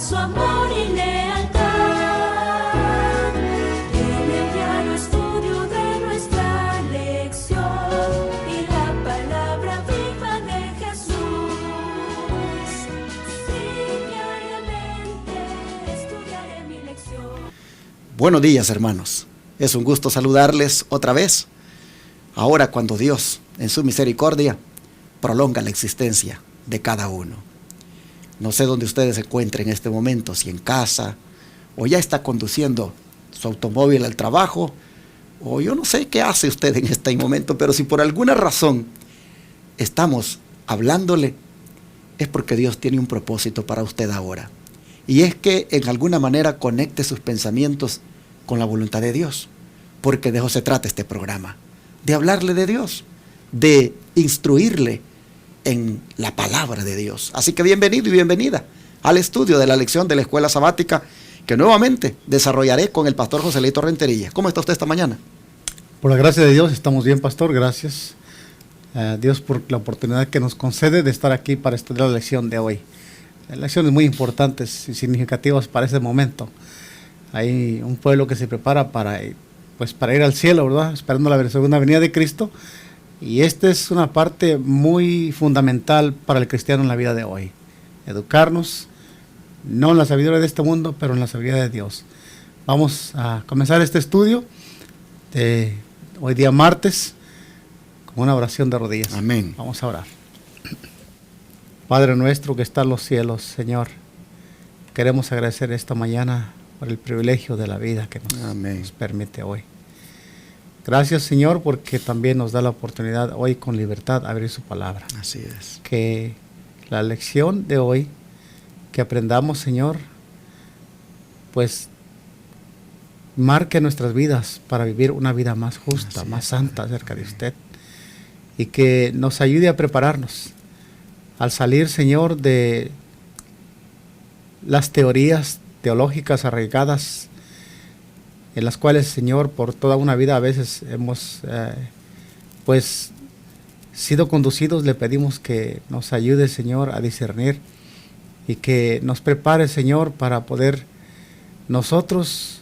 su amor y lealtad. En el diario estudio de nuestra lección y la palabra viva de Jesús. Sí, diariamente estudiaré mi lección. Buenos días, hermanos. Es un gusto saludarles otra vez. Ahora cuando Dios, en su misericordia, prolonga la existencia de cada uno. No sé dónde ustedes se encuentren en este momento, si en casa, o ya está conduciendo su automóvil al trabajo, o yo no sé qué hace usted en este momento, pero si por alguna razón estamos hablándole, es porque Dios tiene un propósito para usted ahora. Y es que en alguna manera conecte sus pensamientos con la voluntad de Dios, porque de eso se trata este programa, de hablarle de Dios, de instruirle en la palabra de Dios. Así que bienvenido y bienvenida al estudio de la lección de la escuela sabática que nuevamente desarrollaré con el pastor Joselito Rentería. ¿Cómo está usted esta mañana? Por la gracia de Dios estamos bien, pastor. Gracias a Dios por la oportunidad que nos concede de estar aquí para estudiar la lección de hoy. Lecciones muy importantes y significativas para este momento. Hay un pueblo que se prepara para ir al cielo, ¿verdad? Esperando la segunda venida de Cristo. Y esta es una parte muy fundamental para el cristiano en la vida de hoy. Educarnos, no en la sabiduría de este mundo, pero en la sabiduría de Dios. Vamos a comenzar este estudio de hoy día martes con una oración de rodillas. Amén. Vamos a orar. Padre nuestro que está en los cielos, Señor, queremos agradecer esta mañana por el privilegio de la vida que nos permite hoy. Gracias, Señor, porque también nos da la oportunidad hoy con libertad abrir su palabra. Así es. Que la lección de hoy, que aprendamos, Señor, pues marque nuestras vidas para vivir una vida más justa, más santa cerca de usted. Y que nos ayude a prepararnos al salir, Señor, de las teorías teológicas arraigadas en las cuales, Señor, por toda una vida a veces hemos sido conducidos. Le pedimos que nos ayude, Señor, a discernir y que nos prepare, Señor, para poder nosotros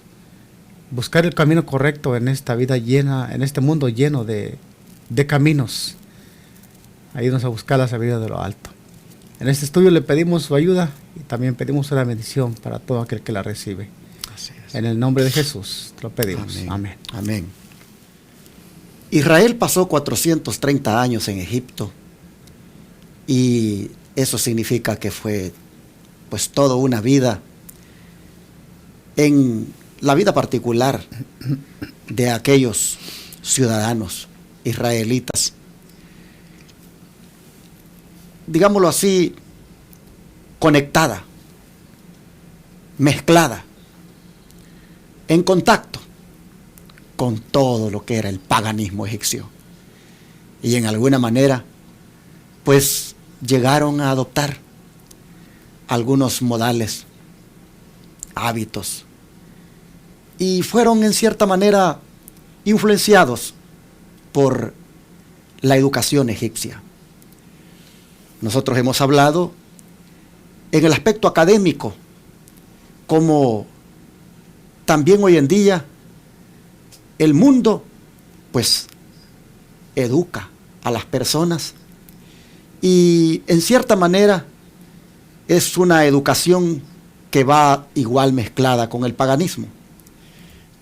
buscar el camino correcto en esta vida llena, en este mundo lleno de caminos. Ayúdanos a buscar la sabiduría de lo alto. En este estudio le pedimos su ayuda y también pedimos una bendición para todo aquel que la recibe. En el nombre de Jesús te lo pedimos. Amén. Amén. Israel pasó 430 años en Egipto y eso significa que fue pues toda una vida en la vida particular de aquellos ciudadanos israelitas, digámoslo así, conectada, mezclada, en contacto con todo lo que era el paganismo egipcio. Y en alguna manera, pues llegaron a adoptar algunos modales, hábitos, y fueron en cierta manera influenciados por la educación egipcia. Nosotros hemos hablado en el aspecto académico, como también hoy en día el mundo pues educa a las personas y en cierta manera es una educación que va igual mezclada con el paganismo.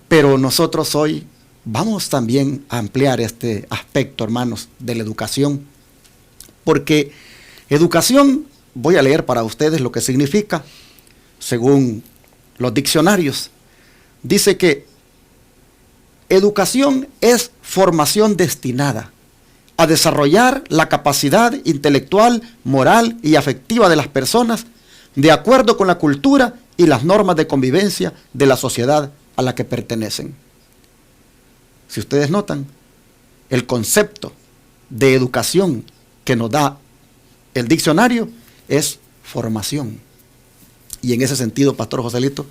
Pero nosotros hoy vamos también a ampliar este aspecto, hermanos, de la educación, porque educación, voy a leer para ustedes lo que significa, según los diccionarios. Dice que educación es formación destinada a desarrollar la capacidad intelectual, moral y afectiva de las personas de acuerdo con la cultura y las normas de convivencia de la sociedad a la que pertenecen. Si ustedes notan, el concepto de educación que nos da el diccionario es formación. Y en ese sentido, Pastor Joselito,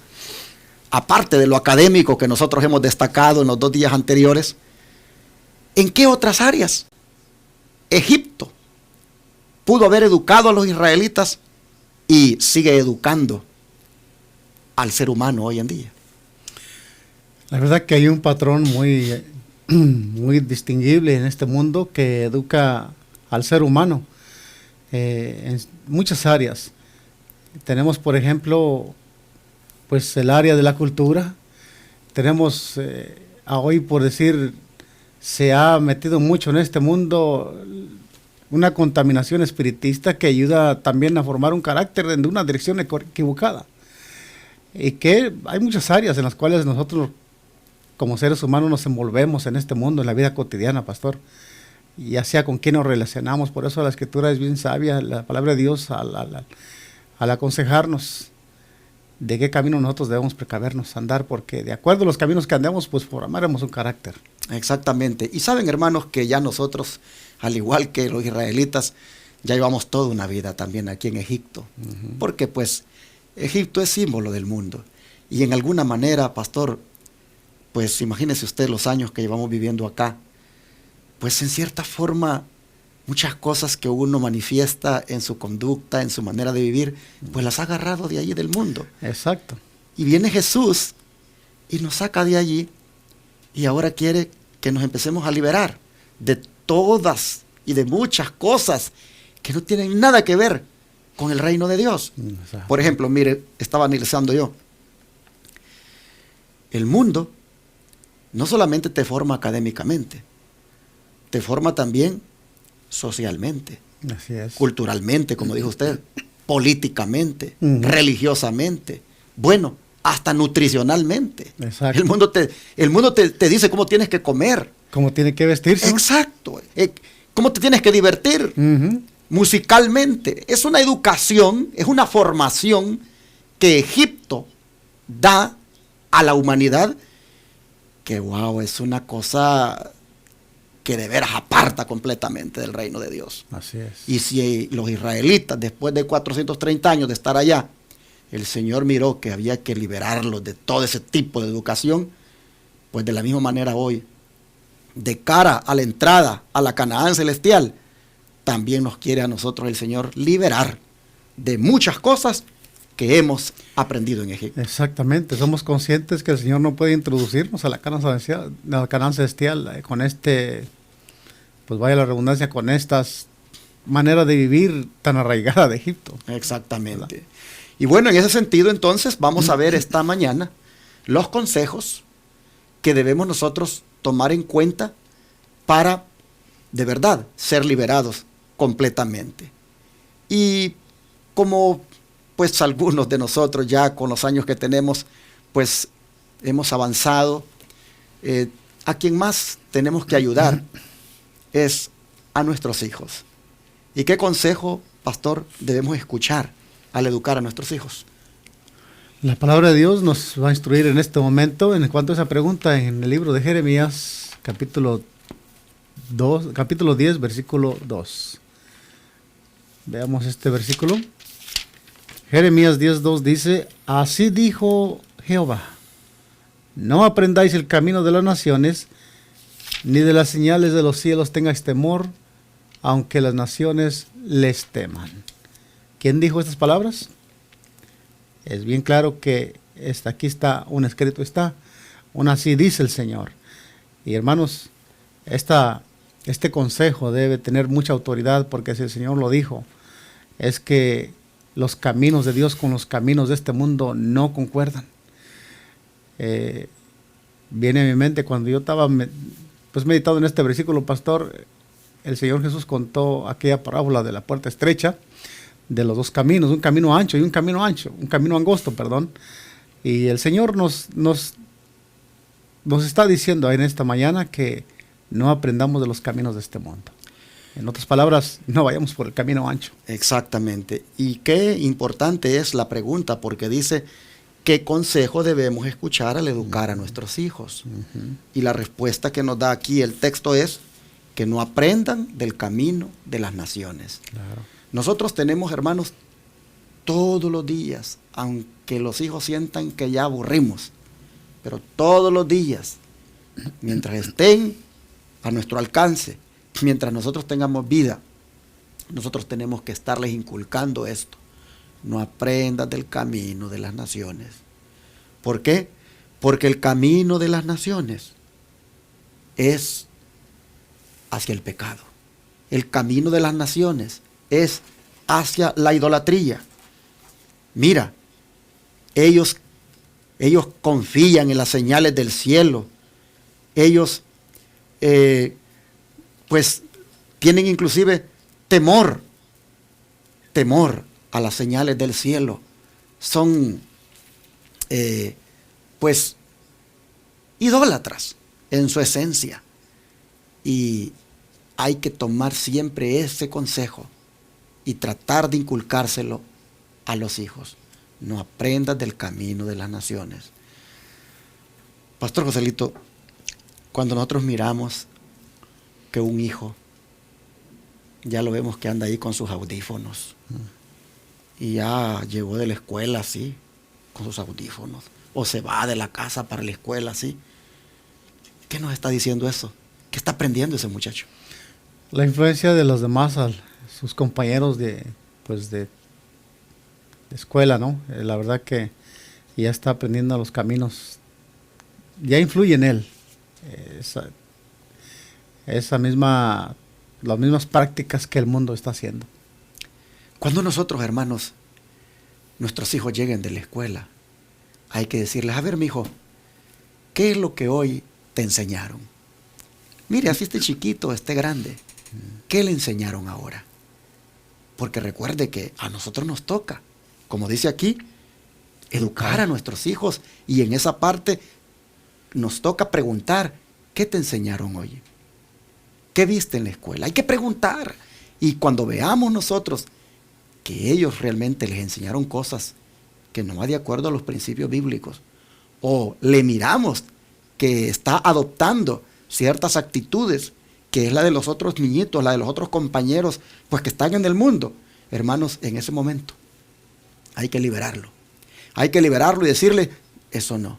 aparte de lo académico que nosotros hemos destacado en los 2 días anteriores, ¿en qué otras áreas Egipto pudo haber educado a los israelitas y sigue educando al ser humano hoy en día? La verdad que hay un patrón muy, muy distinguible en este mundo que educa al ser humano en muchas áreas. Tenemos, por ejemplo, pues el área de la cultura. Tenemos hoy, por decir, se ha metido mucho en este mundo una contaminación espiritista que ayuda también a formar un carácter de una dirección equivocada. Y que hay muchas áreas en las cuales nosotros como seres humanos nos envolvemos en este mundo, en la vida cotidiana, pastor. Y ya sea con quién nos relacionamos. Por eso la Escritura es bien sabia, la palabra de Dios al aconsejarnos de qué camino nosotros debemos precavernos, andar, porque de acuerdo a los caminos que andemos, pues formaremos un carácter. Exactamente. Y saben, hermanos, que ya nosotros, al igual que los israelitas, ya llevamos toda una vida también aquí en Egipto. Porque pues Egipto es símbolo del mundo. Y en alguna manera, pastor, pues imagínese usted los años que llevamos viviendo acá. Pues en cierta forma, muchas cosas que uno manifiesta en su conducta, en su manera de vivir, pues las ha agarrado de allí del mundo. Exacto. Y viene Jesús y nos saca de allí y ahora quiere que nos empecemos a liberar de todas y de muchas cosas que no tienen nada que ver con el reino de Dios. Exacto. Por ejemplo, mire, estaba analizando yo. El mundo no solamente te forma académicamente, te forma también socialmente, Así es. culturalmente, como dijo usted, políticamente, religiosamente, bueno, hasta nutricionalmente. Exacto. El mundo te dice cómo tienes que comer. Cómo tiene que vestirse. Exacto. Cómo te tienes que divertir musicalmente. Es una educación, es una formación que Egipto da a la humanidad que, wow, es una cosa que de veras aparta completamente del reino de Dios. Así es. Y si los israelitas, después de 430 años de estar allá, el Señor miró que había que liberarlos de todo ese tipo de educación, pues de la misma manera hoy, de cara a la entrada a la Canaán celestial, también nos quiere a nosotros el Señor liberar de muchas cosas que hemos aprendido en Egipto. Exactamente, somos conscientes que el Señor no puede introducirnos a la Canaán celestial con pues vaya la redundancia, con estas maneras de vivir tan arraigada de Egipto. Exactamente. ¿Verdad? Y bueno, en ese sentido entonces vamos a ver esta mañana los consejos que debemos nosotros tomar en cuenta para de verdad ser liberados completamente. Y como pues algunos de nosotros ya con los años que tenemos, pues hemos avanzado, a quien más tenemos que ayudar es a nuestros hijos. ¿Y qué consejo, pastor, debemos escuchar al educar a nuestros hijos? La palabra de Dios nos va a instruir en este momento en cuanto a esa pregunta en el libro de Jeremías, capítulo 10, versículo 2. Veamos este versículo. Jeremías 10:2 dice: así dijo Jehová, no aprendáis el camino de las naciones, ni de las señales de los cielos tengáis temor, aunque las naciones les teman. ¿Quién dijo estas palabras? Es bien claro que aquí está, un escrito está, así dice el Señor. Y hermanos, este consejo debe tener mucha autoridad, porque si el Señor lo dijo, es que los caminos de Dios con los caminos de este mundo no concuerdan. Viene a mi mente cuando yo estaba meditando en este versículo, pastor, el Señor Jesús contó aquella parábola de la puerta estrecha, de los dos caminos, un camino ancho y un camino angosto, perdón. Y el Señor nos está diciendo en esta mañana que no aprendamos de los caminos de este mundo. En otras palabras, no vayamos por el camino ancho. Exactamente. Y qué importante es la pregunta, porque dice, ¿qué consejo debemos escuchar al educar a nuestros hijos? Y la respuesta que nos da aquí el texto es que no aprendan del camino de las naciones. Claro. Nosotros tenemos, hermanos, todos los días, aunque los hijos sientan que ya aburrimos, pero todos los días, mientras estén a nuestro alcance, mientras nosotros tengamos vida, nosotros tenemos que estarles inculcando esto. No aprendas del camino de las naciones. ¿Por qué? Porque el camino de las naciones es hacia el pecado. El camino de las naciones es hacia la idolatría. Mira, ellos confían en las señales del cielo. Ellos, pues, tienen inclusive temor a las señales del cielo. Son, pues, idólatras en su esencia. Y hay que tomar siempre ese consejo y tratar de inculcárselo a los hijos. No aprendas del camino de las naciones. Pastor Joselito, cuando nosotros miramos que un hijo, ya lo vemos que anda ahí con sus audífonos, y ya llegó de la escuela así, con sus audífonos, o se va de la casa para la escuela así, ¿qué nos está diciendo eso? ¿Qué está aprendiendo ese muchacho? La influencia de los demás, sus compañeros de escuela, ¿no? La verdad que ya está aprendiendo los caminos, ya influye en él. Las mismas prácticas que el mundo está haciendo. Cuando nosotros, hermanos, nuestros hijos lleguen de la escuela, hay que decirles, a ver, mijo, ¿qué es lo que hoy te enseñaron? Mire, así este chiquito, este grande, ¿qué le enseñaron ahora? Porque recuerde que a nosotros nos toca, como dice aquí, educar a nuestros hijos, y en esa parte nos toca preguntar, ¿qué te enseñaron hoy? ¿Qué viste en la escuela? Hay que preguntar. Y cuando veamos nosotros que ellos realmente les enseñaron cosas que no va de acuerdo a los principios bíblicos, o le miramos que está adoptando ciertas actitudes, que es la de los otros niñitos, la de los otros compañeros, pues que están en el mundo, hermanos, en ese momento hay que liberarlo. Hay que liberarlo y decirle, eso no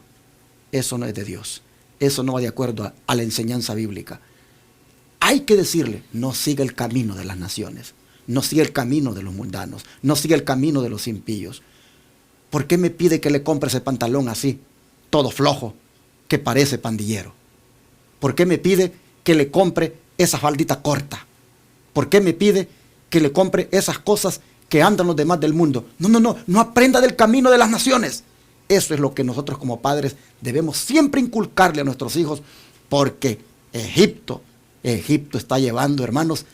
es de Dios. Eso no va de acuerdo a la enseñanza bíblica. Hay que decirle, no siga el camino de las naciones, no siga el camino de los mundanos, no siga el camino de los impíos. ¿Por qué me pide que le compre ese pantalón así, todo flojo, que parece pandillero? ¿Por qué me pide que le compre esa faldita corta? ¿Por qué me pide que le compre esas cosas que andan los demás del mundo? No aprenda del camino de las naciones. Eso es lo que nosotros como padres debemos siempre inculcarle a nuestros hijos, porque Egipto está llevando, hermanos,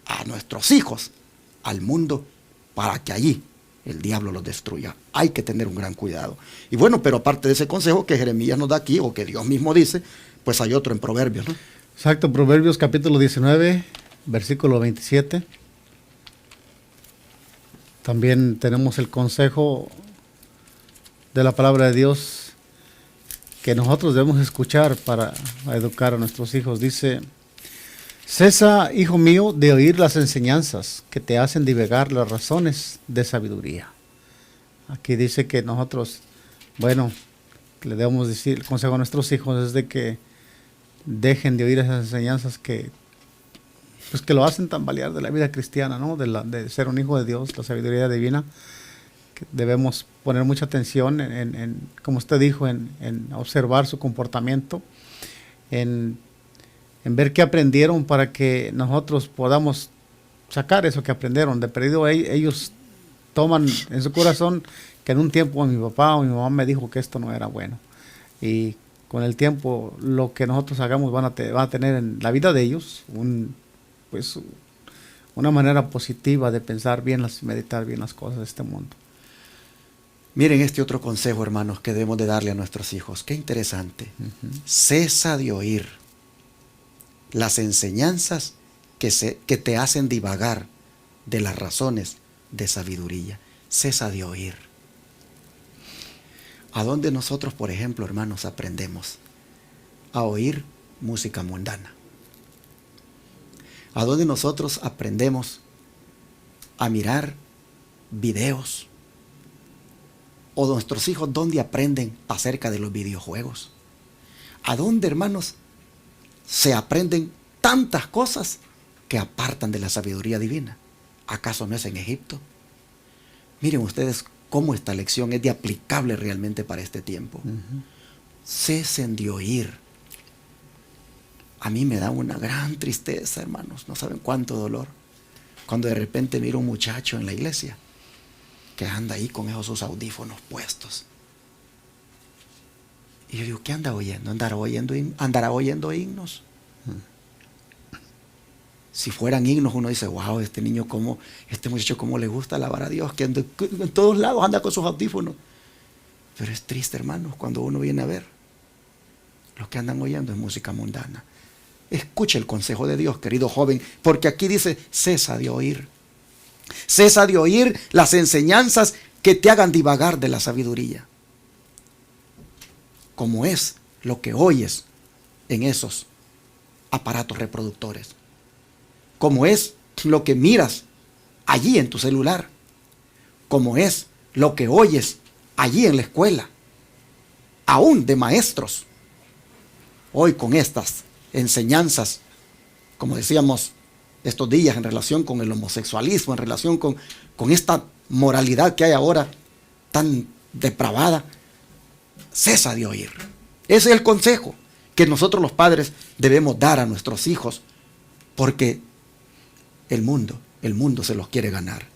a nuestros hijos al mundo para que allí el diablo los destruya. Hay que tener un gran cuidado. Y bueno, pero aparte de ese consejo que Jeremías nos da aquí, o que Dios mismo dice, pues hay otro en Proverbios, ¿no? Exacto, Proverbios capítulo 19, versículo 27. También tenemos el consejo de la palabra de Dios que nosotros debemos escuchar para educar a nuestros hijos. Dice, cesa, hijo mío, de oír las enseñanzas que te hacen divagar las razones de sabiduría. Aquí dice que nosotros, bueno, le debemos decir, el consejo a nuestros hijos es de que dejen de oír esas enseñanzas que lo hacen tambalear de la vida cristiana, ¿no? De ser un hijo de Dios, la sabiduría divina. Que debemos poner mucha atención en como usted dijo, en observar su comportamiento, en ver qué aprendieron para que nosotros podamos sacar eso que aprendieron. De perdido ellos toman en su corazón que en un tiempo mi papá o mi mamá me dijo que esto no era bueno. Y con el tiempo lo que nosotros hagamos van a tener en la vida de ellos una manera positiva de pensar bien, meditar bien las cosas de este mundo. Miren este otro consejo, hermanos, que debemos de darle a nuestros hijos. Qué interesante. Cesa de oír las enseñanzas que te hacen divagar de las razones de sabiduría. Cesa de oír. ¿A dónde nosotros, por ejemplo, hermanos, aprendemos a oír música mundana? ¿A dónde nosotros aprendemos a mirar videos? ¿O nuestros hijos dónde aprenden acerca de los videojuegos? ¿A dónde, hermanos, se aprenden tantas cosas que apartan de la sabiduría divina? ¿Acaso no es en Egipto? Miren ustedes cómo esta lección es de aplicable realmente para este tiempo. Cesen de oír. A mí me da una gran tristeza, hermanos, no saben cuánto dolor, cuando de repente miro un muchacho en la iglesia que anda ahí con esos sus audífonos puestos. Y yo digo, ¿qué anda oyendo? ¿Andará oyendo himnos? Si fueran himnos, uno dice, wow, este muchacho cómo le gusta alabar a Dios, que en todos lados anda con sus audífonos. Pero es triste, hermanos, cuando uno viene a ver, lo que andan oyendo es música mundana. Escuche el consejo de Dios, querido joven, porque aquí dice, cesa de oír. Cesa de oír las enseñanzas que te hagan divagar de la sabiduría. Como es lo que oyes en esos aparatos reproductores. Como es lo que miras allí en tu celular. Como es lo que oyes allí en la escuela. Aún de maestros. Hoy con estas enseñanzas, como decíamos estos días, en relación con el homosexualismo, en relación con esta moralidad que hay ahora tan depravada, cesa de oír. Ese es el consejo que nosotros los padres debemos dar a nuestros hijos, porque el mundo se los quiere ganar.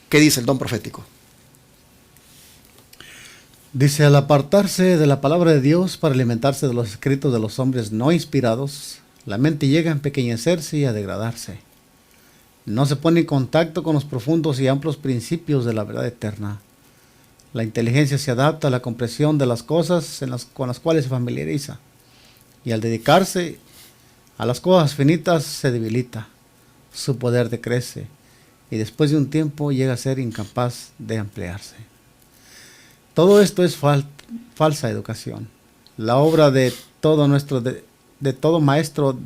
¿Qué dice el don profético? Dice, al apartarse de la palabra de Dios para alimentarse de los escritos de los hombres no inspirados, la mente llega a empequeñecerse y a degradarse. No se pone en contacto con los profundos y amplios principios de la verdad eterna. La inteligencia se adapta a la comprensión de las cosas con las cuales se familiariza. Y al dedicarse a las cosas finitas se debilita. Su poder decrece. Y después de un tiempo llega a ser incapaz de ampliarse. Todo esto es falsa educación. La obra de todo todo maestro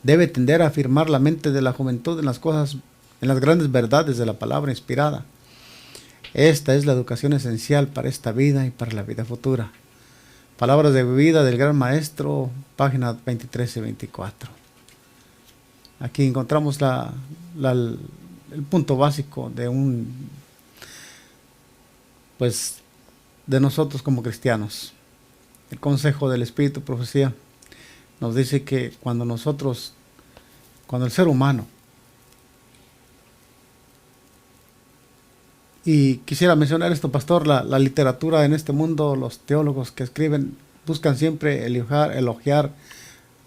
debe tender a afirmar la mente de la juventud en las grandes verdades de la palabra inspirada. Esta es la educación esencial para esta vida y para la vida futura. Palabras de vida del gran maestro, páginas 23 y 24. Aquí encontramos el punto básico de nosotros como cristianos. El consejo del Espíritu Profecía nos dice que cuando el ser humano, y quisiera mencionar esto, pastor, la literatura en este mundo, los teólogos que escriben, buscan siempre elogiar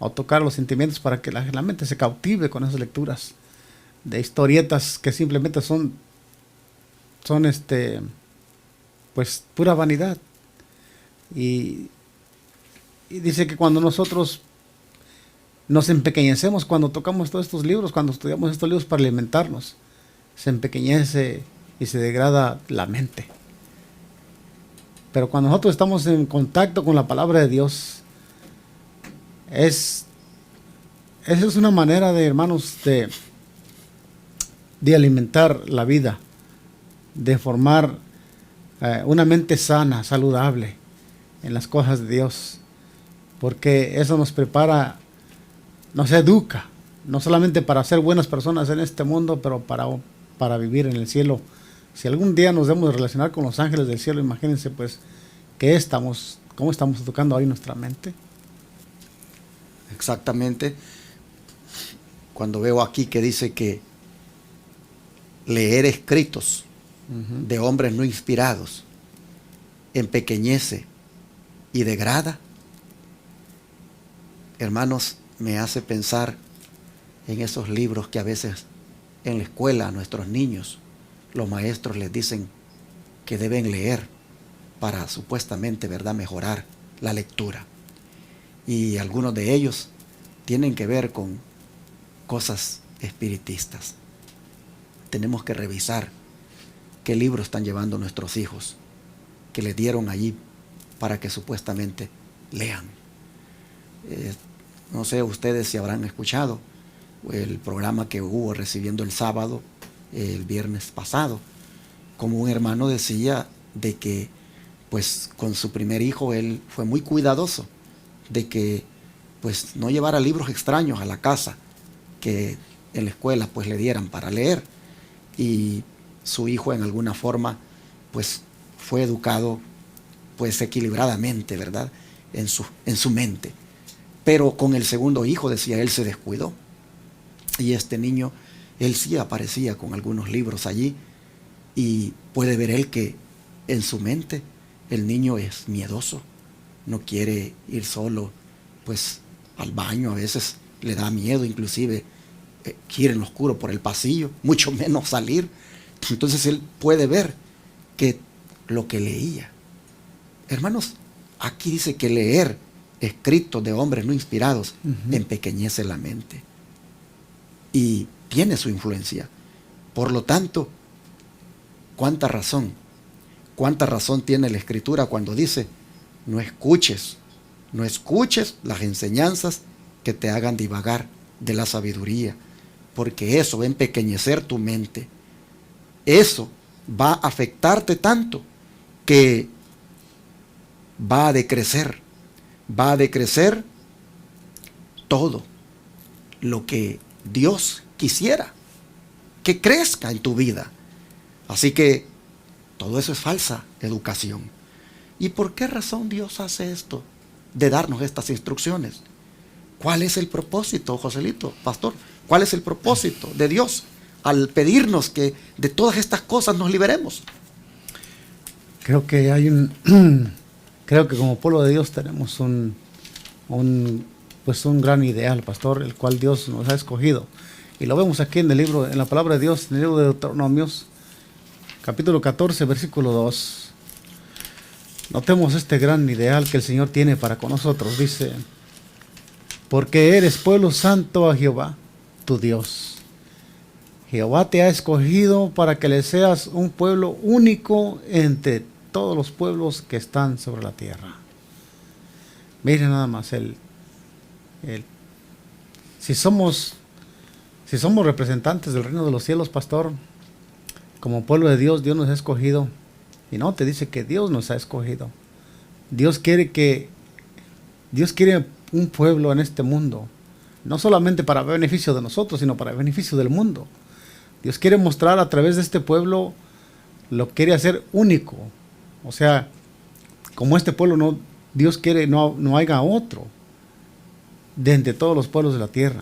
o tocar los sentimientos para que la mente se cautive con esas lecturas de historietas que simplemente son pues pura vanidad. Y dice que cuando nosotros nos empequeñecemos, cuando tocamos todos estos libros, cuando estudiamos estos libros para alimentarnos, se empequeñece y se degrada la mente. Pero cuando nosotros estamos en contacto con la palabra de Dios, esa es una manera de, hermanos, de alimentar la vida, de formar una mente sana, saludable en las cosas de Dios, porque eso nos prepara, nos educa, no solamente para ser buenas personas en este mundo, pero para vivir en el cielo. Si algún día nos debemos relacionar con los ángeles del cielo, imagínense pues cómo estamos educando ahí nuestra mente. Exactamente. Cuando veo aquí que dice que leer escritos de hombres no inspirados empequeñece y degrada, hermanos, me hace pensar en esos libros que a veces en la escuela a nuestros niños los maestros les dicen que deben leer para supuestamente, ¿verdad?, mejorar la lectura. Y algunos de ellos tienen que ver con cosas espiritistas. Tenemos que revisar qué libros están llevando nuestros hijos, que les dieron allí para que supuestamente lean. No sé ustedes si habrán escuchado el programa que hubo recibiendo el sábado, el viernes pasado, como un hermano decía de que pues con su primer hijo él fue muy cuidadoso de que pues no llevara libros extraños a la casa, que en la escuela pues le dieran para leer, y su hijo en alguna forma pues fue educado pues equilibradamente, ¿verdad? En su mente. Pero con el segundo hijo, decía, él se descuidó. Y este niño, él sí aparecía con algunos libros allí, y puede ver él que en su mente el niño es miedoso, no quiere ir solo pues al baño, a veces le da miedo, inclusive ir en lo oscuro por el pasillo, mucho menos salir. Entonces él puede ver que lo que leía, hermanos, aquí dice que leer escritos de hombres no inspirados empequeñece la mente y tiene su influencia. Por lo tanto, cuánta razón tiene la Escritura cuando dice: no escuches las enseñanzas que te hagan divagar de la sabiduría, porque eso va a empequeñecer tu mente. Eso va a afectarte tanto que va a decrecer todo lo que Dios quisiera que crezca en tu vida. Así que todo eso es falsa educación. ¿Y por qué razón Dios hace esto, de darnos estas instrucciones? ¿Cuál es el propósito, Joselito, pastor? ¿Cuál es el propósito de Dios al pedirnos que de todas estas cosas nos liberemos? Creo que creo que como pueblo de Dios tenemos un gran ideal, pastor, el cual Dios nos ha escogido. Y lo vemos aquí en la palabra de Dios, en el libro de Deuteronomios, capítulo 14, versículo 2. Notemos este gran ideal que el Señor tiene para con nosotros. Dice: porque eres pueblo santo a Jehová, tu Dios. Jehová te ha escogido para que le seas un pueblo único entre todos los pueblos que están sobre la tierra. Miren nada más, si somos representantes del reino de los cielos, pastor, como pueblo de Dios, Dios nos ha escogido. Y no te dice que Dios nos ha escogido. Dios quiere un pueblo en este mundo, no solamente para beneficio de nosotros, sino para beneficio del mundo. Dios quiere mostrar a través de este pueblo, lo quiere hacer único. O sea, como este pueblo Dios quiere no haya otro de entre todos los pueblos de la tierra.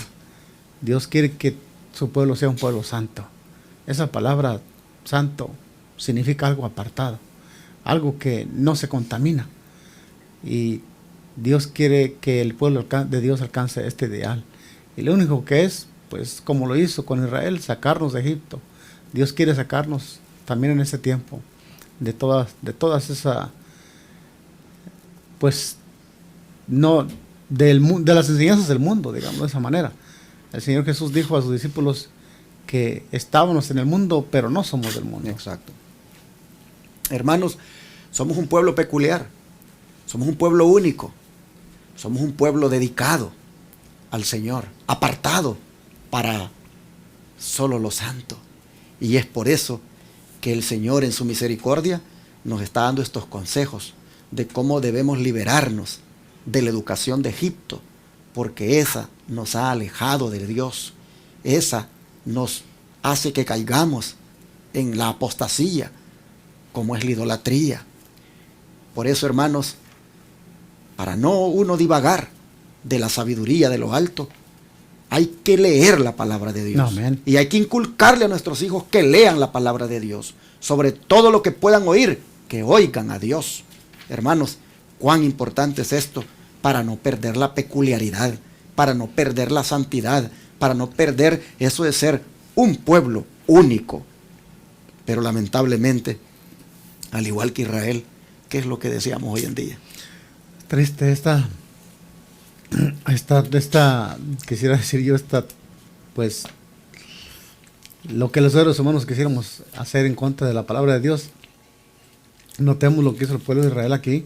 Dios quiere que su pueblo sea un pueblo santo. Esa palabra santo significa algo apartado, algo que no se contamina. Y Dios quiere que el pueblo de Dios alcance este ideal. Y lo único que es, pues como lo hizo con Israel, sacarnos de Egipto. Dios quiere sacarnos también en este tiempo de todas esas, pues no de las enseñanzas del mundo, digamos de esa manera. El Señor Jesús dijo a sus discípulos que estábamos en el mundo, pero no somos del mundo. Exacto. Hermanos, somos un pueblo peculiar, somos un pueblo único, somos un pueblo dedicado al Señor, apartado para solo lo santo. Y es por eso que el Señor en su misericordia nos está dando estos consejos de cómo debemos liberarnos de la educación de Egipto, porque esa nos ha alejado de Dios, esa nos hace que caigamos en la apostasía, como es la idolatría. Por eso, hermanos, para no uno divagar de la sabiduría de lo alto, hay que leer la palabra de Dios. Amén. Y hay que inculcarle a nuestros hijos que lean la palabra de Dios. Sobre todo lo que puedan oír, que oigan a Dios. Hermanos, cuán importante es esto para no perder la peculiaridad, para no perder la santidad, para no perder eso de ser un pueblo único. Pero lamentablemente, al igual que Israel, ¿qué es lo que decíamos hoy en día? Triste esta quisiera decir yo, pues, lo que los seres humanos quisiéramos hacer en contra de la palabra de Dios. Notemos lo que hizo el pueblo de Israel aquí,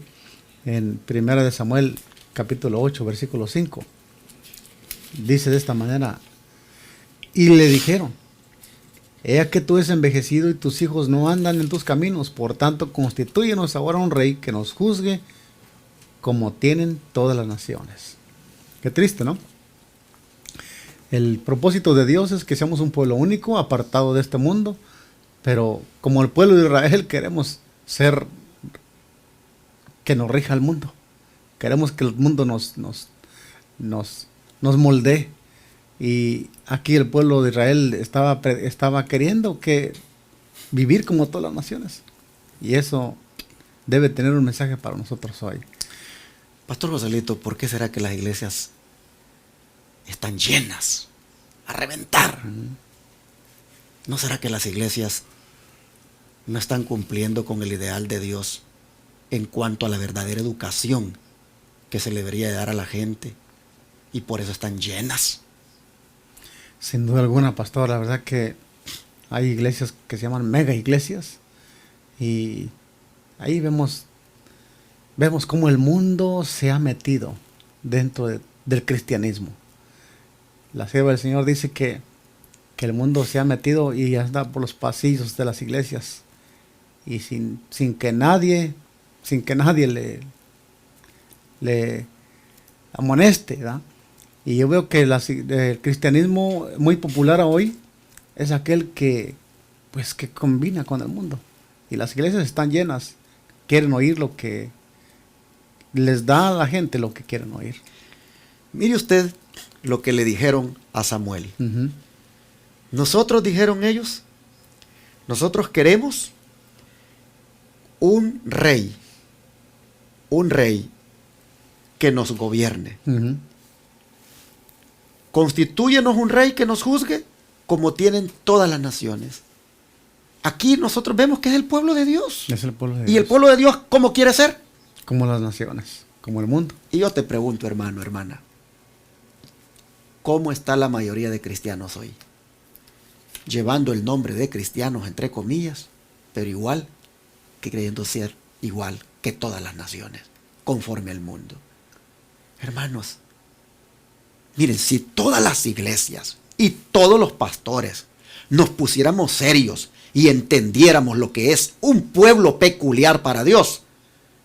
en 1 de Samuel, capítulo 8, versículo 5. Dice de esta manera: y le dijeron: he que tú eres envejecido y tus hijos no andan en tus caminos, por tanto constitúyenos ahora un rey que nos juzgue como tienen todas las naciones. Qué triste, ¿no? El propósito de Dios es que seamos un pueblo único, apartado de este mundo, pero como el pueblo de Israel queremos ser que nos rija el mundo. Queremos que el mundo nos moldee. Y aquí el pueblo de Israel estaba queriendo que vivir como todas las naciones. Y eso debe tener un mensaje para nosotros hoy. Pastor Joselito, ¿por qué será que las iglesias están llenas a reventar? ¿No será que las iglesias no están cumpliendo con el ideal de Dios en cuanto a la verdadera educación que se le debería dar a la gente? Y por eso están llenas. Sin duda alguna, pastor, la verdad que hay iglesias que se llaman mega iglesias y ahí vemos cómo el mundo se ha metido dentro del cristianismo. La sierva del Señor dice que el mundo se ha metido y anda por los pasillos de las iglesias y sin que nadie le amoneste, ¿verdad? Y yo veo que el cristianismo muy popular hoy es aquel que combina con el mundo. Y las iglesias están llenas, quieren oír lo que les da a la gente lo que quieren oír. Mire usted lo que le dijeron a Samuel. Uh-huh. Nosotros, dijeron ellos, nosotros queremos un rey que nos gobierne. Uh-huh. Constitúyenos un rey que nos juzgue como tienen todas las naciones. Aquí nosotros vemos que es el pueblo de Dios. Es el pueblo de ¿Y Dios. el pueblo de Dios cómo quiere ser? Como las naciones, como el mundo. Y yo te pregunto, hermano, hermana, ¿cómo está la mayoría de cristianos hoy? Llevando el nombre de cristianos, entre comillas, pero igual que creyendo ser igual que todas las naciones, conforme al mundo. Hermanos, miren, si todas las iglesias y todos los pastores nos pusiéramos serios y entendiéramos lo que es un pueblo peculiar para Dios,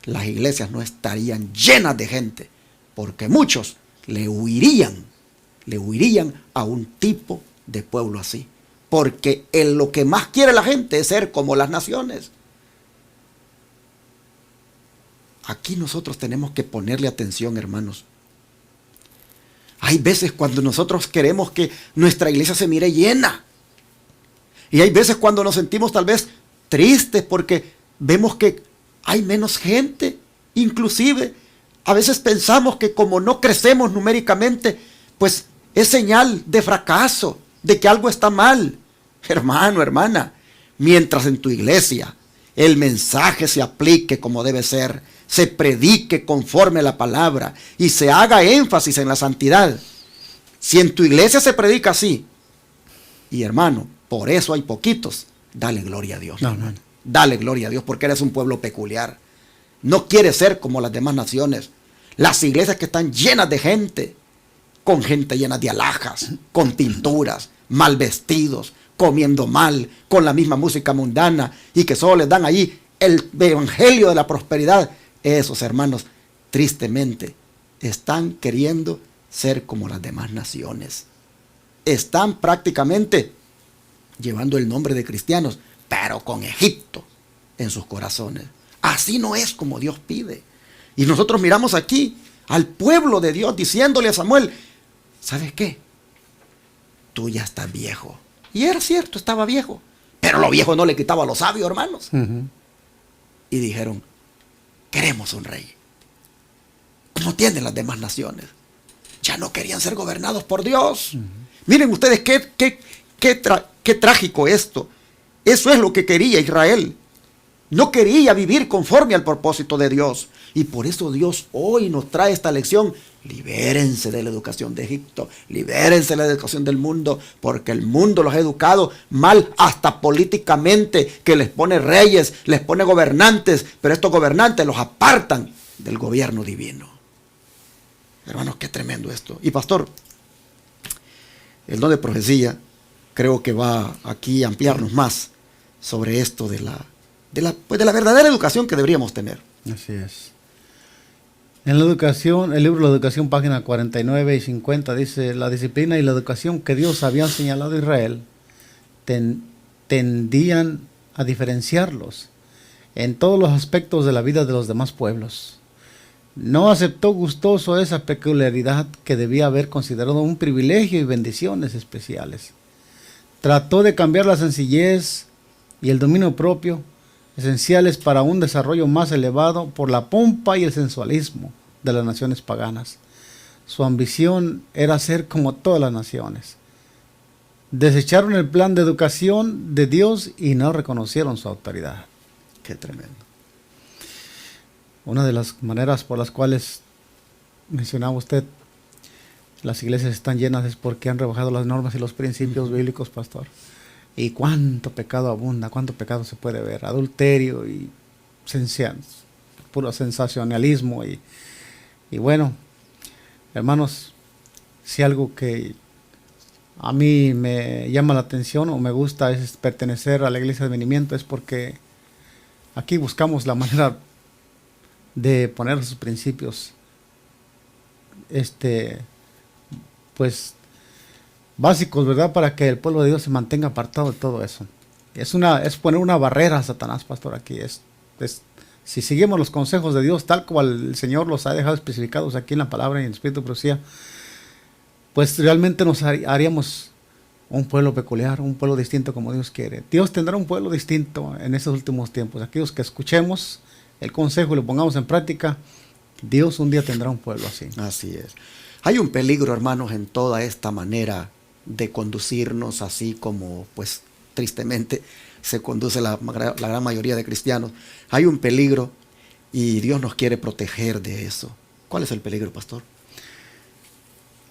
las iglesias no estarían llenas de gente, porque muchos le huirían a un tipo de pueblo así, porque lo que más quiere la gente es ser como las naciones. Aquí nosotros tenemos que ponerle atención, hermanos. Hay veces cuando nosotros queremos que nuestra iglesia se mire llena. Y hay veces cuando nos sentimos tal vez tristes porque vemos que hay menos gente. Inclusive, a veces pensamos que como no crecemos numéricamente, pues es señal de fracaso, de que algo está mal. Hermano, hermana, mientras en tu iglesia el mensaje se aplique como debe ser, se predique conforme a la palabra y se haga énfasis en la santidad. Si en tu iglesia se predica así, y hermano, por eso hay poquitos, dale gloria a Dios. No. Dale gloria a Dios porque eres un pueblo peculiar. No quieres ser como las demás naciones. Las iglesias que están llenas de gente, con gente llena de alhajas, con pinturas, mal vestidos, comiendo mal, con la misma música mundana y que solo les dan ahí el evangelio de la prosperidad. Esos hermanos, tristemente, están queriendo ser como las demás naciones. Están prácticamente llevando el nombre de cristianos, pero con Egipto en sus corazones. Así no es como Dios pide. Y nosotros miramos aquí al pueblo de Dios diciéndole a Samuel, ¿sabes qué? Tú ya estás viejo. Y era cierto, estaba viejo. Pero lo viejo no le quitaba a los sabios, hermanos. Uh-huh. Y dijeron, queremos un rey, como tienen las demás naciones. Ya no querían ser gobernados por Dios. Uh-huh. Miren ustedes qué trágico esto. Eso es lo que quería Israel. No quería vivir conforme al propósito de Dios. Y por eso Dios hoy nos trae esta lección. Libérense de la educación de Egipto. Libérense de la educación del mundo. Porque el mundo los ha educado mal hasta políticamente. Que les pone reyes, les pone gobernantes. Pero estos gobernantes los apartan del gobierno divino. Hermanos, qué tremendo esto. Y pastor, el don de profecía creo que va aquí a ampliarnos más sobre esto de la verdadera educación que deberíamos tener. Así es. En la educación, el libro de la educación, página 49 y 50, dice, la disciplina y la educación que Dios había señalado a Israel tendían a diferenciarlos en todos los aspectos de la vida de los demás pueblos. No aceptó gustoso esa peculiaridad que debía haber considerado un privilegio y bendiciones especiales. Trató de cambiar la sencillez y el dominio propio, esenciales para un desarrollo más elevado, por la pompa y el sensualismo de las naciones paganas. Su ambición era ser como todas las naciones. Desecharon el plan de educación de Dios y no reconocieron su autoridad. Qué tremendo. Una de las maneras por las cuales mencionaba usted, las iglesias están llenas, es porque han rebajado las normas y los principios bíblicos, pastor. Y cuánto pecado abunda, cuánto pecado se puede ver, adulterio y puro sensacionalismo. Y bueno, hermanos, si algo que a mí me llama la atención o me gusta es pertenecer a la iglesia de Advenimiento, es porque aquí buscamos la manera de poner sus principios, pues básicos, ¿verdad? Para que el pueblo de Dios se mantenga apartado de todo eso. Es poner una barrera a Satanás, pastor, aquí. Si seguimos los consejos de Dios tal cual el Señor los ha dejado especificados aquí en la palabra y en el Espíritu de Profecía, pues realmente nos haríamos un pueblo peculiar, un pueblo distinto como Dios quiere. Dios tendrá un pueblo distinto en estos últimos tiempos. Aquellos que escuchemos el consejo y lo pongamos en práctica, Dios un día tendrá un pueblo así. Así es. Hay un peligro, hermanos, en toda esta manera de conducirnos, así como, pues, tristemente se conduce la gran mayoría de cristianos. Hay un peligro y Dios nos quiere proteger de eso. ¿Cuál es el peligro, pastor?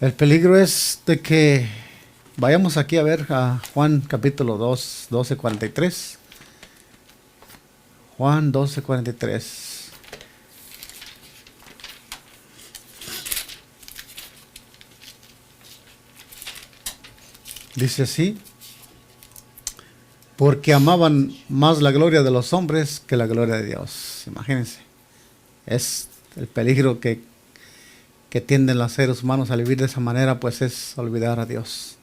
El peligro es de que vayamos aquí a ver a Juan capítulo 2, 12:43. Juan 12:43. Dice así: porque amaban más la gloria de los hombres que la gloria de Dios. Imagínense, es el peligro que tienden los seres humanos a vivir de esa manera, pues es olvidar a Dios,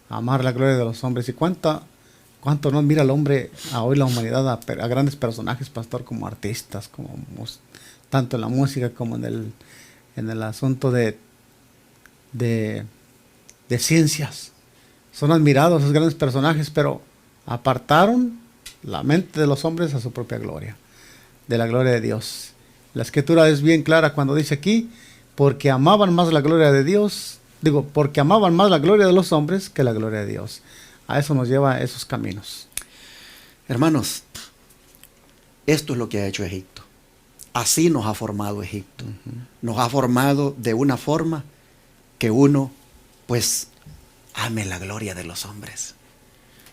amar la gloria de los hombres. Y cuánto no admira el hombre a hoy la humanidad a grandes personajes, pastor, como artistas, como tanto en la música como en el asunto de ciencias. Son admirados esos grandes personajes, pero apartaron la mente de los hombres a su propia gloria, de la gloria de Dios. La escritura es bien clara cuando dice aquí: porque amaban más la gloria de Dios, porque amaban más la gloria de los hombres que la gloria de Dios. A eso nos lleva esos caminos. Hermanos, esto es lo que ha hecho Egipto. Así nos ha formado Egipto. Nos ha formado de una forma que uno, pues, ame la gloria de los hombres.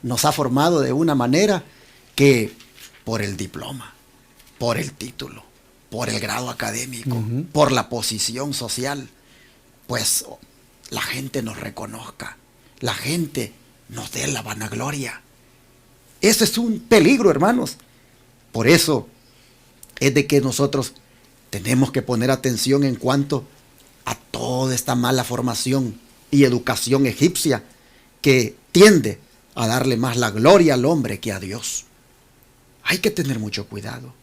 Nos ha formado de una manera que, por el diploma, por el título, por el grado académico, por la posición social, pues la gente nos reconozca, la gente nos dé la vanagloria. Ese es un peligro, hermanos. Por eso es de que nosotros tenemos que poner atención en cuanto a toda esta mala formación y educación egipcia que tiende a darle más la gloria al hombre que a Dios. Hay que tener mucho cuidado.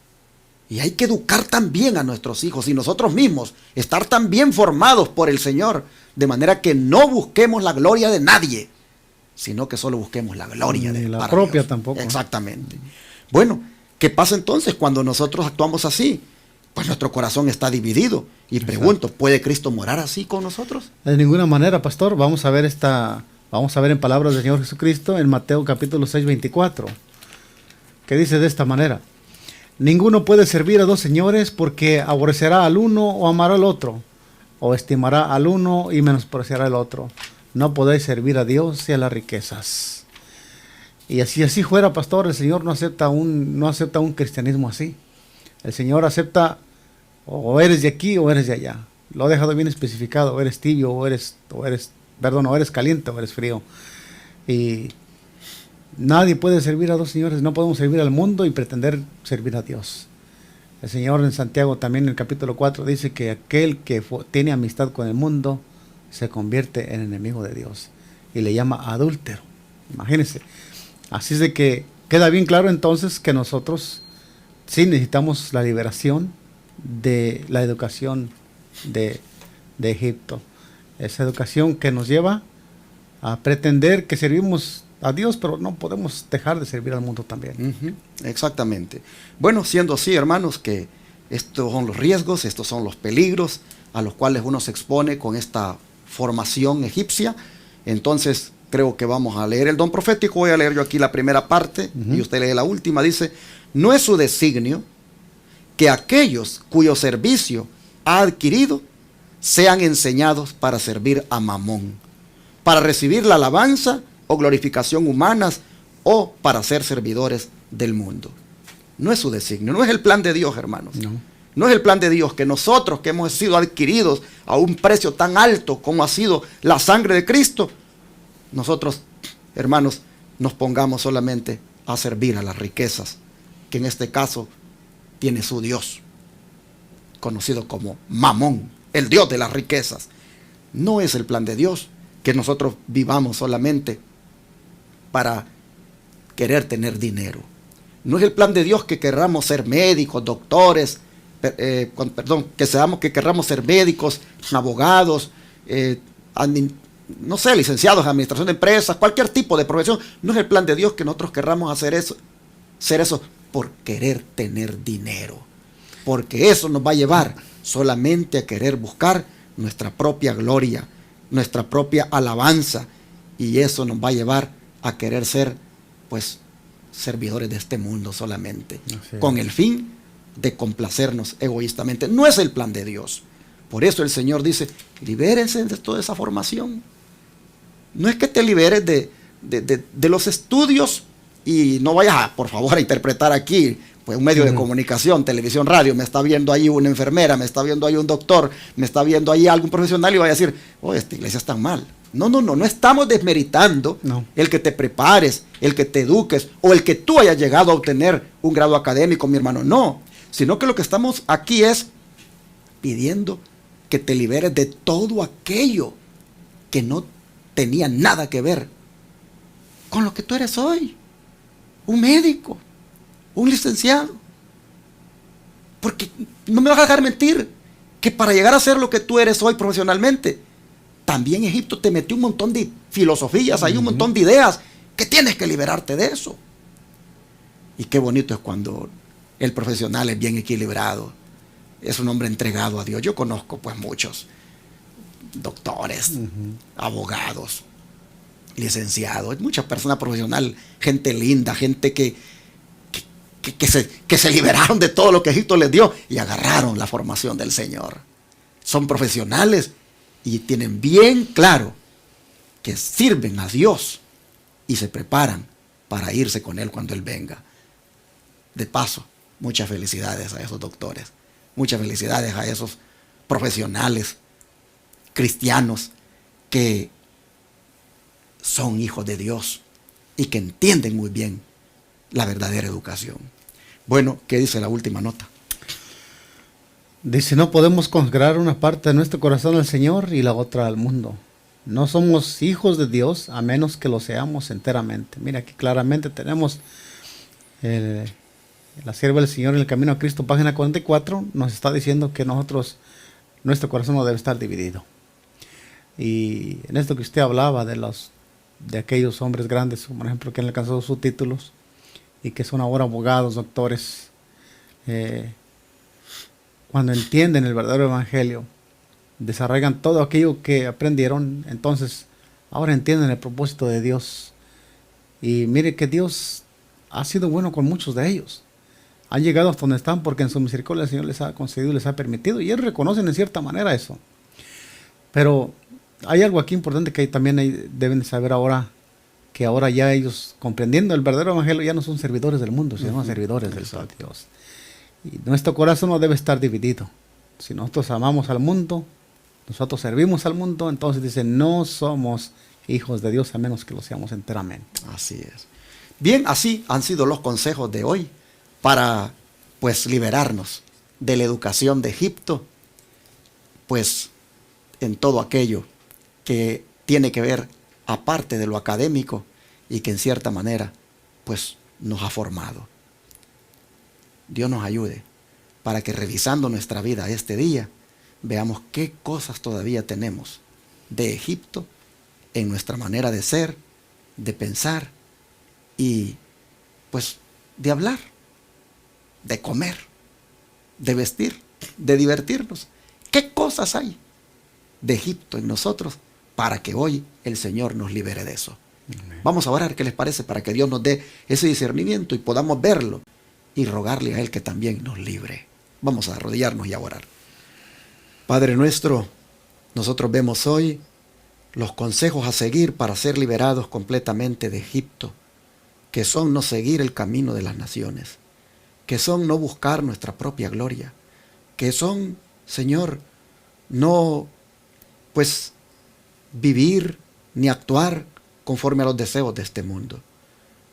Y hay que educar también a nuestros hijos y nosotros mismos, estar también formados por el Señor, de manera que no busquemos la gloria de nadie, sino que solo busquemos la gloria de la propia Dios. Tampoco. Exactamente. Bueno, ¿qué pasa entonces cuando nosotros actuamos así? Pues nuestro corazón está dividido. Y pregunto, ¿puede Cristo morar así con nosotros? De ninguna manera, pastor. Vamos a ver en palabras del Señor Jesucristo en Mateo capítulo 6:24, que dice de esta manera: ninguno puede servir a dos señores, porque aborrecerá al uno o amará al otro, o estimará al uno y menospreciará al otro. No podéis servir a Dios y a las riquezas. Y así fuera, pastor, el Señor no acepta un cristianismo así. El Señor acepta o eres de aquí o eres de allá. Lo ha dejado bien especificado: o eres tibio o eres caliente o eres frío. Y nadie puede servir a dos señores. No podemos servir al mundo y pretender servir a Dios. El Señor en Santiago también en el capítulo 4 dice que aquel que tiene amistad con el mundo se convierte en enemigo de Dios, y le llama adúltero. Imagínense. Así es de que queda bien claro entonces que nosotros sí necesitamos la liberación de la educación de Egipto. Esa educación que nos lleva a pretender que servimos a Dios, pero no podemos dejar de servir al mundo también. Exactamente. Bueno, siendo así, hermanos, que estos son los riesgos, estos son los peligros a los cuales uno se expone con esta formación egipcia. Entonces, creo que vamos a leer el don profético. Voy a leer yo aquí la primera parte y usted lee la última. Dice: no es su designio que aquellos cuyo servicio ha adquirido sean enseñados para servir a Mamón, para recibir la alabanza o glorificación humanas o para ser servidores del mundo. No es su designio, no es el plan de Dios, hermanos. No es el plan de Dios que nosotros, que hemos sido adquiridos a un precio tan alto como ha sido la sangre de Cristo, nosotros, hermanos, nos pongamos solamente a servir a las riquezas, que en este caso tiene su Dios, conocido como Mamón, el Dios de las riquezas. No es el plan de Dios que nosotros vivamos solamente para querer tener dinero. No es el plan de Dios que querramos ser médicos, doctores, que querramos ser médicos, abogados, no sé, licenciados en administración de empresas, cualquier tipo de profesión. No es el plan de Dios que nosotros querramos hacer eso, ser eso por querer tener dinero, porque eso nos va a llevar solamente a querer buscar nuestra propia gloria, nuestra propia alabanza, y eso nos va a llevar a querer ser, pues, servidores de este mundo solamente, con el fin de complacernos egoístamente. No es el plan de Dios. Por eso el Señor dice: libérense de toda esa formación. No es que te liberes de los estudios y no vayas, por favor, a interpretar aquí, pues, un medio de comunicación, televisión, radio. Me está viendo ahí una enfermera, me está viendo ahí un doctor, me está viendo ahí algún profesional y vaya a decir: oh, esta iglesia está mal. No estamos desmeritando el que te prepares, el que te eduques o el que tú hayas llegado a obtener un grado académico, mi hermano. No, sino que lo que estamos aquí es pidiendo que te liberes de todo aquello que no tenía nada que ver con lo que tú eres hoy. Un médico, un licenciado. Porque no me vas a dejar mentir que para llegar a ser lo que tú eres hoy profesionalmente, también Egipto te metió un montón de filosofías, hay un montón de ideas que tienes que liberarte de eso. Y qué bonito es cuando el profesional es bien equilibrado, es un hombre entregado a Dios. Yo conozco pues muchos doctores, abogados, licenciados, muchas personas profesionales, gente linda, gente que se liberaron de todo lo que Egipto les dio y agarraron la formación del Señor. Son profesionales y tienen bien claro que sirven a Dios y se preparan para irse con Él cuando Él venga. De paso, muchas felicidades a esos doctores, muchas felicidades a esos profesionales cristianos que son hijos de Dios y que entienden muy bien la verdadera educación. Bueno, ¿qué dice la última nota? Dice: no podemos consagrar una parte de nuestro corazón al Señor y la otra al mundo. No somos hijos de Dios a menos que lo seamos enteramente. Mira, aquí claramente tenemos la sierva del Señor en el camino a Cristo, página 44, nos está diciendo que nuestro corazón no debe estar dividido. Y en esto que usted hablaba de aquellos hombres grandes, por ejemplo, que han alcanzado sus títulos y que son ahora abogados, doctores, cuando entienden el verdadero evangelio, desarraigan todo aquello que aprendieron, entonces ahora entienden el propósito de Dios. Y mire que Dios ha sido bueno con muchos de ellos. Han llegado hasta donde están porque en su misericordia el Señor les ha concedido y les ha permitido, y ellos reconocen en cierta manera eso. Pero hay algo aquí importante que también deben de saber ahora, que ahora ya ellos, comprendiendo el verdadero evangelio, ya no son servidores del mundo, sino servidores del Dios. Y nuestro corazón no debe estar dividido. Si nosotros amamos al mundo, nosotros servimos al mundo, entonces dice: no somos hijos de Dios a menos que lo seamos enteramente. Así es. Bien, así han sido los consejos de hoy para, pues, liberarnos de la educación de Egipto, pues, en todo aquello que tiene que ver aparte de lo académico y que en cierta manera, pues, nos ha formado. Dios nos ayude para que revisando nuestra vida este día, veamos qué cosas todavía tenemos de Egipto en nuestra manera de ser, de pensar y pues de hablar, de comer, de vestir, de divertirnos. ¿Qué cosas hay de Egipto en nosotros para que hoy el Señor nos libere de eso? Amén. Vamos a orar, ¿qué les parece? Para que Dios nos dé ese discernimiento y podamos verlo y rogarle a Él que también nos libre. Vamos a arrodillarnos y a orar. Padre nuestro, nosotros vemos hoy los consejos a seguir para ser liberados completamente de Egipto, que son no seguir el camino de las naciones, que son no buscar nuestra propia gloria, que son, Señor, no pues vivir ni actuar conforme a los deseos de este mundo,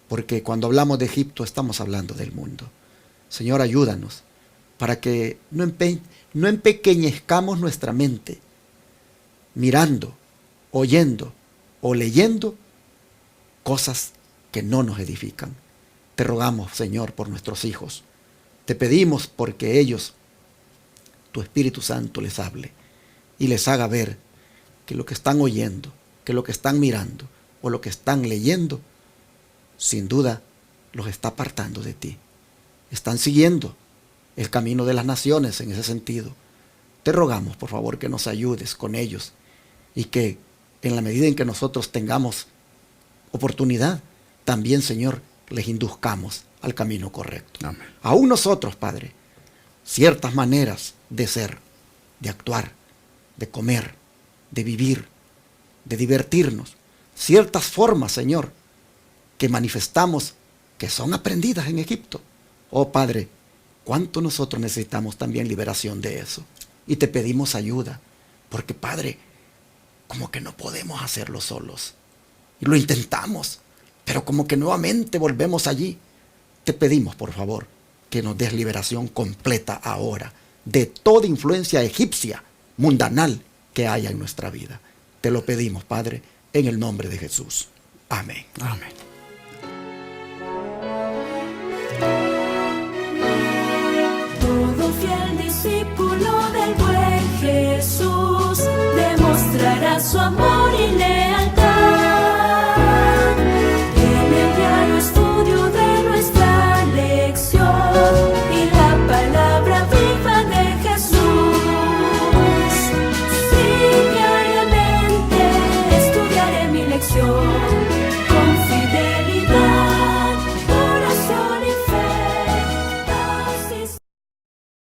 porque cuando hablamos de Egipto estamos hablando del mundo. Señor, ayúdanos para que no empequeñezcamos nuestra mente mirando, oyendo o leyendo cosas que no nos edifican. Te rogamos, Señor, por nuestros hijos. Te pedimos porque ellos, tu Espíritu Santo les hable y les haga ver que lo que están oyendo, que lo que están mirando o lo que están leyendo, sin duda los está apartando de ti. Están siguiendo el camino de las naciones en ese sentido. Te rogamos, por favor, que nos ayudes con ellos y que en la medida en que nosotros tengamos oportunidad, también, Señor, les induzcamos al camino correcto. Amén. Aún nosotros, Padre, ciertas maneras de ser, de actuar, de comer, de vivir, de divertirnos, ciertas formas, Señor, que manifestamos que son aprendidas en Egipto. Oh Padre, cuánto nosotros necesitamos también liberación de eso. Y te pedimos ayuda, porque Padre, como que no podemos hacerlo solos. Y lo intentamos, pero como que nuevamente volvemos allí. Te pedimos, por favor, que nos des liberación completa ahora de toda influencia egipcia, mundanal, que haya en nuestra vida. Te lo pedimos, Padre, en el nombre de Jesús. Amén. Amén. Todo fiel discípulo del buen Jesús demostrará su amor y lealtad en el diario estudio de nuestra lección y la palabra viva de Jesús. Sí, diariamente estudiaré mi lección.